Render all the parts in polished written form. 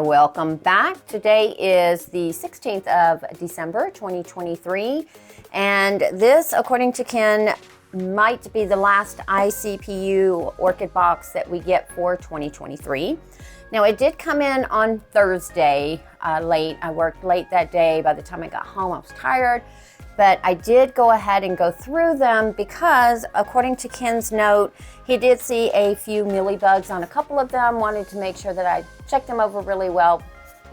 Welcome back. Today is the 16th of December 2023, and this, according to Ken, might be the last ICPU orchid box that we get for 2023. Now, it did come in on Thursday late. I worked late that day. By the time I got home, I was tired, but I did go ahead and go through them because, according to Ken's note, he did see a few mealybugs on a couple of them, wanted to make sure that I checked them over really well,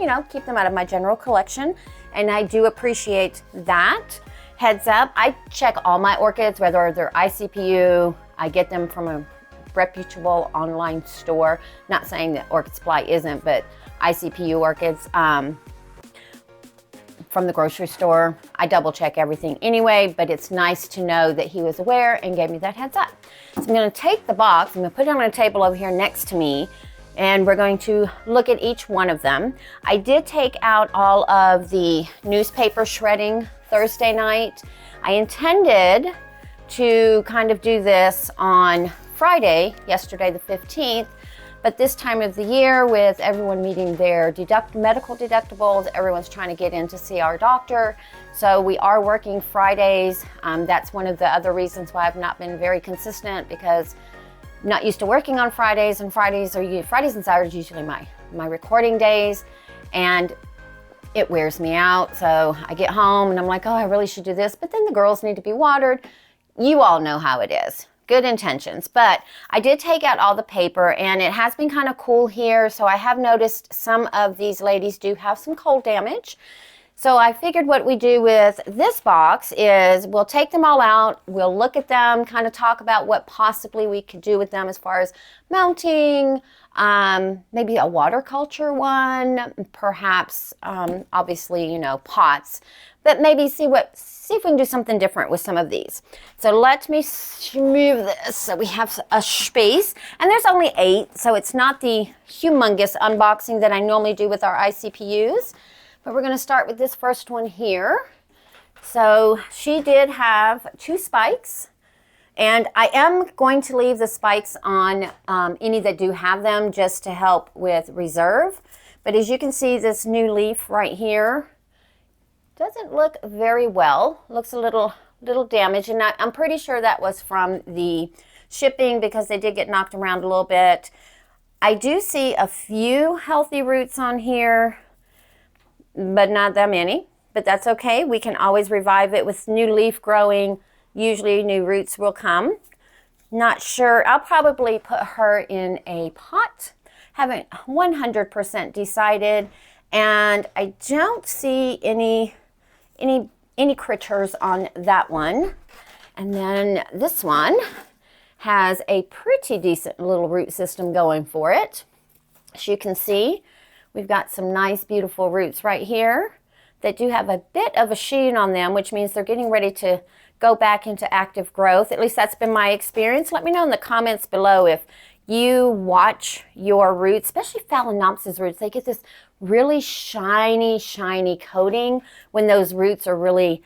you know, keep them out of my general collection, and I do appreciate that. Heads up, I check all my orchids, whether they're ICPU, I get them from a reputable online store. Not saying that Orchid Supply isn't, but ICPU orchids from the grocery store, I double check everything anyway, but it's nice to know that he was aware and gave me that heads up. So I'm going to take the box, I'm going to put it on a table over here next to me, and we're going to look at each one of them. I did take out all of the newspaper shredding Thursday night. I intended to kind of do this on Friday, yesterday the 15th, but this time of the year, with everyone meeting their medical deductibles, everyone's trying to get in to see our doctor. So we are working Fridays. That's one of the other reasons why I've not been very consistent, because I'm not used to working on Fridays, and Fridays and Saturdays usually my recording days, and it wears me out. So I get home and I'm like, oh, I really should do this, but then the girls need to be watered. You all know how it is. Good intentions, but I did take out all the paper, and it has been kind of cool here, so I have noticed some of these ladies do have some cold damage. So I figured what we do with this box is we'll take them all out, we'll look at them, kind of talk about what possibly we could do with them as far as mounting, maybe a water culture one, perhaps obviously, you know, pots, but maybe see if we can do something different with some of these. So let me move this so we have a space, and there's only 8, so it's not the humongous unboxing that I normally do with our ICPUs, but we're going to start with this first one here. So she did have 2 spikes, and I am going to leave the spikes on any that do have them, just to help with reserve. But as you can see, this new leaf right here doesn't look very well. Looks a little damaged, and I'm pretty sure that was from the shipping, because they did get knocked around a little bit. I do see a few healthy roots on here, but not that many, but that's okay. We can always revive it with new leaf growing. Usually new roots will come. Not sure. I'll probably put her in a pot. Haven't 100% decided, and I don't see any critters on that one. And then this one has a pretty decent little root system going for it. As you can see, we've got some nice, beautiful roots right here that do have a bit of a sheen on them, which means they're getting ready to go back into active growth. At least that's been my experience. Let me know in the comments below if you watch your roots, especially Phalaenopsis roots. They get this really shiny coating when those roots are really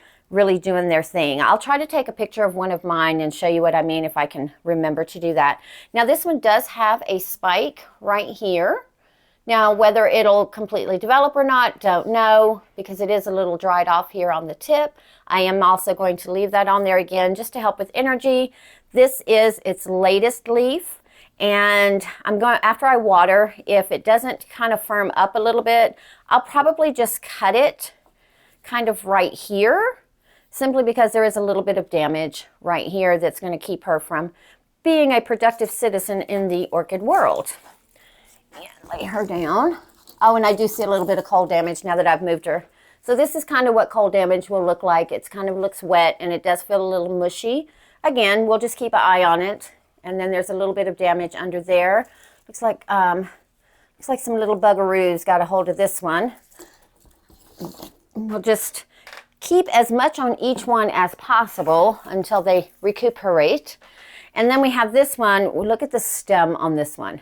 doing their thing. I'll try to take a picture of one of mine and show you what I mean if I can remember to do that. Now, this one does have a spike right here. Now, whether it'll completely develop or not, don't know, because it is a little dried off here on the tip. I am also going to leave that on there again just to help with energy. This is its latest leaf, and I'm going, after I water, if it doesn't kind of firm up a little bit, I'll probably just cut it kind of right here, simply because there is a little bit of damage right here that's going to keep her from being a productive citizen in the orchid world. And lay her down. Oh, and I do see a little bit of cold damage now that I've moved her. So this is kind of what cold damage will look like. It kind of looks wet, and it does feel a little mushy. Again, we'll just keep an eye on it. And then there's a little bit of damage under there. Looks like some little bugaroos got a hold of this one. We'll just keep as much on each one as possible until they recuperate. And then we have this one. Look at the stem on this one.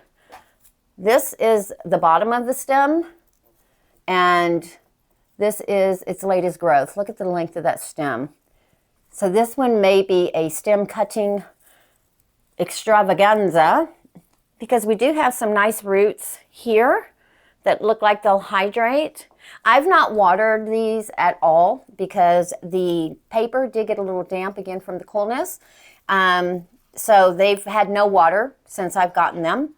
This is the bottom of the stem, and this is its latest growth. Look at the length of that stem. So this one may be a stem cutting extravaganza, because we do have some nice roots here that look like they'll hydrate. I've not watered these at all because the paper did get a little damp again from the coolness. So they've had no water since I've gotten them.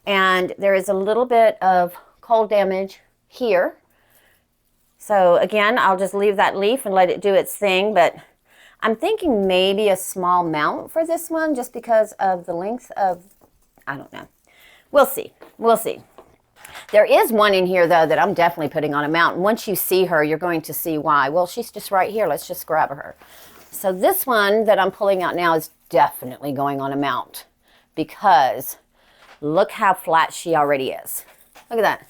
And there is a little bit of cold damage here. So again, I'll just leave that leaf and let it do its thing. But I'm thinking maybe a small mount for this one just because of the length of, I don't know. We'll see. We'll see. There is one in here, though, that I'm definitely putting on a mount. And once you see her, you're going to see why. Well, she's just right here. Let's just grab her. So this one that I'm pulling out now is definitely going on a mount because look how flat she already is. Look at that.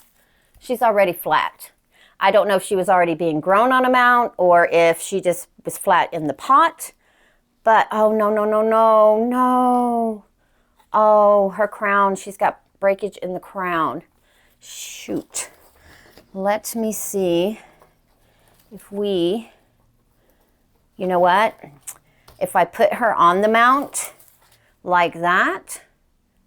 She's already flat. I don't know if she was already being grown on a mount or if she just was flat in the pot. But, oh, no, no, no, no, no. Oh, her crown. She's got breakage in the crown. Shoot. Let me see if we, you know what? If I put her on the mount like that,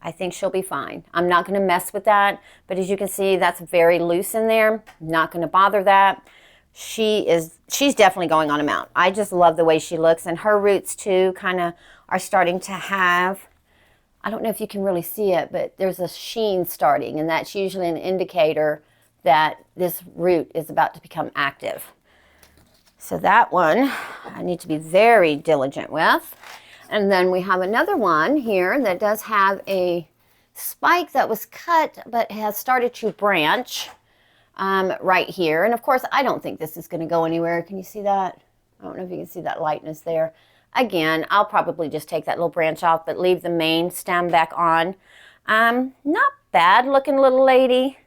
I think she'll be fine. I'm not going to mess with that. But as you can see, that's very loose in there. Not going to bother that. She's definitely going on a mount. I just love the way she looks. And her roots, too, kind of are starting to have, I don't know if you can really see it, but there's a sheen starting. And that's usually an indicator that this root is about to become active. So that one I need to be very diligent with. And then we have another one here that does have a spike that was cut but has started to branch right here. And of course, I don't think this is going to go anywhere. Can you see that? I don't know if you can see that lightness there. Again, I'll probably just take that little branch off but leave the main stem back on. Not bad looking little lady.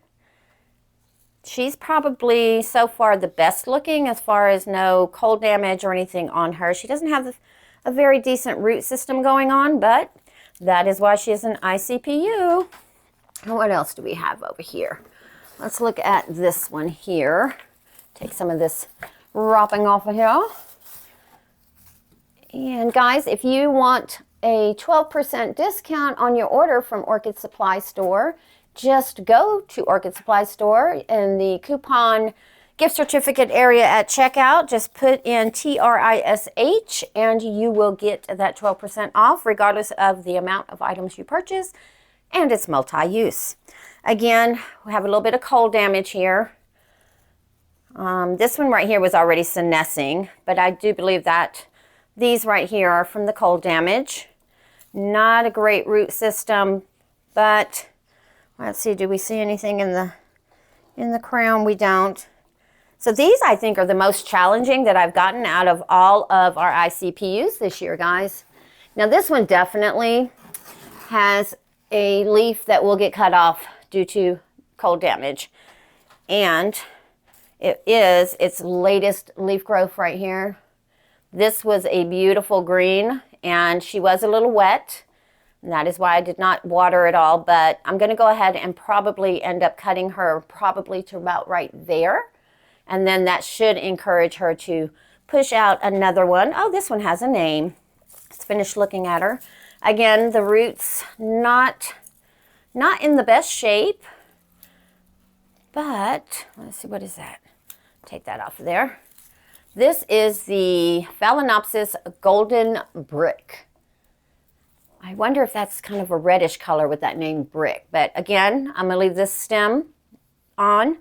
She's probably so far the best looking as far as no cold damage or anything on her. She doesn't have a very decent root system going on, but that is why she is an ICPU. And what else do we have over here? Let's look at this one here. Take some of this wrapping off of here. And guys, if you want a 12% discount on your order from Orchid Supply Store, just go to Orchid Supply Store in the coupon gift certificate area at checkout. Just put in TRISH and you will get that 12% off regardless of the amount of items you purchase, and it's multi-use. Again, we have a little bit of cold damage here. This one right here was already senescing, but I do believe that these right here are from the cold damage. Not a great root system, but let's see, do we see anything in the crown? We don't. So these, I think, are the most challenging that I've gotten out of all of our ICPUs this year, guys. Now, this one definitely has a leaf that will get cut off due to cold damage. And it is its latest leaf growth right here. This was a beautiful green, and she was a little wet. And that is why I did not water at all. But I'm going to go ahead and probably end up cutting her probably to about right there. And then that should encourage her to push out another one. Oh, this one has a name. Let's finish looking at her. Again, the roots not in the best shape. But, let's see, what is that? Take that off of there. This is the Phalaenopsis Golden Brick. I wonder if that's kind of a reddish color with that name Brick. But again, I'm going to leave this stem on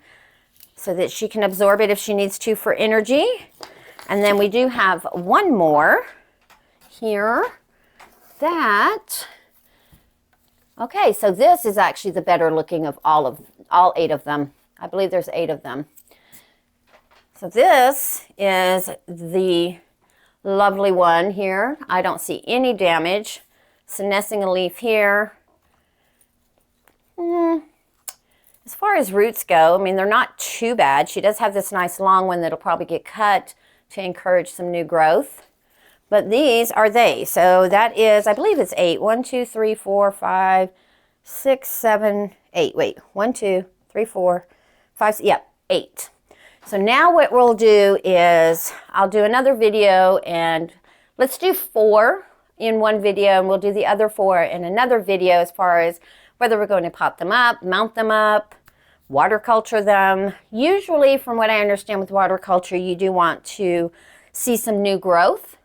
so that she can absorb it if she needs to for energy. And then we do have one more here that, okay, so this is actually the better looking of all 8 of them. I believe there's 8 of them. So this is the lovely one here. I don't see any damage. Senescing a leaf here. As far as roots go, I mean, they're not too bad. She does have this nice long one that'll probably get cut to encourage some new growth. But these are they. So that is, I believe it's 8. 1, 2, 3, 4, 5, 6, 7, 8. Wait, 1, 2, 3, 4, 5, 6, yep, 8. So now what we'll do is I'll do another video, and let's do 4 in one video, and we'll do the other 4 in another video as far as whether we're going to pot them up, mount them up, water culture them. Usually, from what I understand with water culture, you do want to see some new growth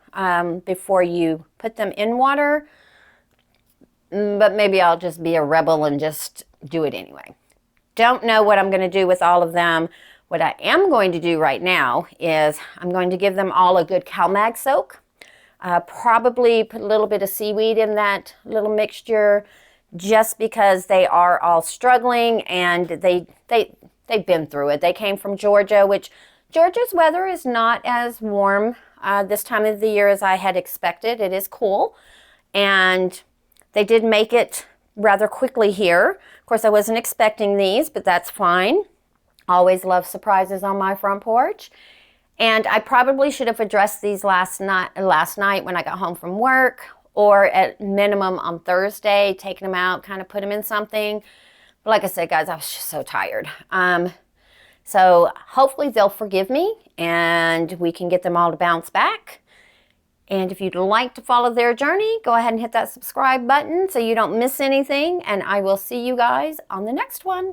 before you put them in water. But maybe I'll just be a rebel and just do it anyway. Don't know what I'm going to do with all of them. What I am going to do right now is I'm going to give them all a good CalMag soak. Probably put a little bit of seaweed in that little mixture, just because they are all struggling and they've been through it. They came from Georgia, which Georgia's weather is not as warm this time of the year as I had expected. It is cool, and they did make it rather quickly here. Of course, I wasn't expecting these, but that's fine. Always love surprises on my front porch. And I probably should have addressed these last night when I got home from work, or at minimum on Thursday, taking them out, kind of put them in something. But like I said, guys, I was just so tired. So hopefully they'll forgive me and we can get them all to bounce back. And if you'd like to follow their journey, go ahead and hit that subscribe button so you don't miss anything. And I will see you guys on the next one.